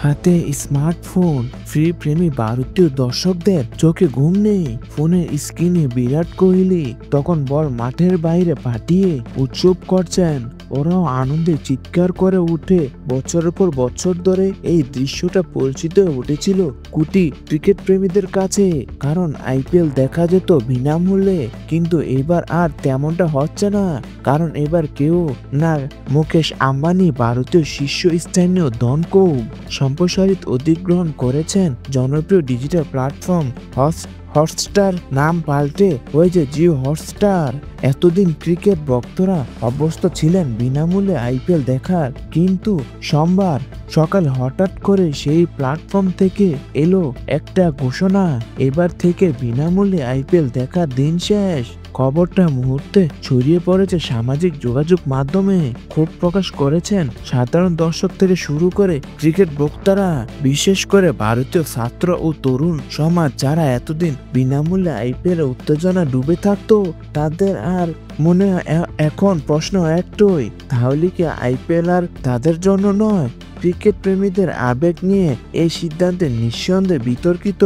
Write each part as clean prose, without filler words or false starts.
হাতে smartphone, free প্রেমী ভারতীয় দর্শকদের চোখে ঘুম নেই। ফোনের স্ক্রিনে বিরাট কোহলি তখন বল মাঠের বাইরে পাঠিয়ে উৎসব করছেন। ওরাও আনন্দে চিৎকার করে উঠে। বছরের পর বছর ধরে এই দৃশ্যটা পরিচিত হয়ে উঠেছিল কোটি ক্রিকেট প্রেমীদের কাছে, কারণ আইপিএল দেখা যেত বিনামূল্যে। কিন্তু এবার আর তেমনটা হচ্ছে না, কারণ এবার কেউ না মুকেশ আম্বানি ভারতীয় শীর্ষস্থানীয় ধনকৌব সম্প্রসারিত অধিগ্রহণ করেছেন জনপ্রিয় ডিজিটাল প্ল্যাটফর্ম হটস্টার নাম পাল্টে হয়েছে জিও হটস্টার। এতদিন ক্রিকেট ভক্তরা অভ্যস্ত ছিলেন বিনামূল্যে আইপিএল দেখার, কিন্তু সোমবার সকাল হঠাৎ করে সেই প্ল্যাটফর্ম থেকে এলো একটা ঘোষণা, এবার থেকে বিনামূল্যে আইপিএল দেখার দিন শেষ। খবরটা মুহূর্তে ছড়িয়ে পড়েছে সামাজিক যোগাযোগ মাধ্যমে। ক্ষোভ প্রকাশ করেছেন সাধারণ দর্শক থেকে শুরু করে ক্রিকেট ভক্তরা, বিশেষ করে ভারতীয় ছাত্র ও তরুণ সমাজ যারা এতদিন বিনামূল্যে আইপিএল উত্তেজনা ডুবে থাকতো। তাদের আর মনে এখন প্রশ্ন একটাই, তাহলে কি আইপিএল আর তাদের জন্য নয়? ক্রিকেট প্রেমীদের আবেগ নিয়ে এই সিদ্ধান্তে নিঃসন্দেহে বিতর্কিত,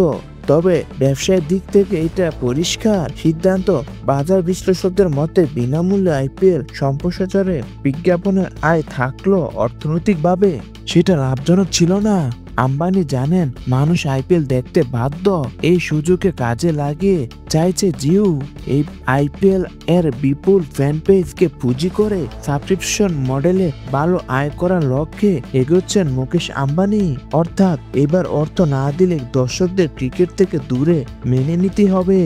তবে ব্যবসায়ের দিক থেকে এটা পরিষ্কার সিদ্ধান্ত। বাজার বিশ্লেষকদের মতে বিনামূল্যে আইপিএল সম্প্রচারে বিজ্ঞাপনের আয় থাকলেও অর্থনৈতিকভাবে সেটা লাভজনক ছিল না। আম্বানি জানেন মানুষ আইপিএল দেখতে বাধ্য, এই সুযোগে কাজে লাগিয়ে চাইছে জিও এই আইপিএল এর বিপুল ফ্যান পেজকে পুঁজি করে সাবস্ক্রিপশন মডেলে ভালো আয় করার লক্ষ্যে এগোচ্ছেন মুকেশ আম্বানি। অর্থাৎ এবার অর্থ না দিলে দর্শকদের ক্রিকেট থেকে দূরে মেনে নিতে হবে।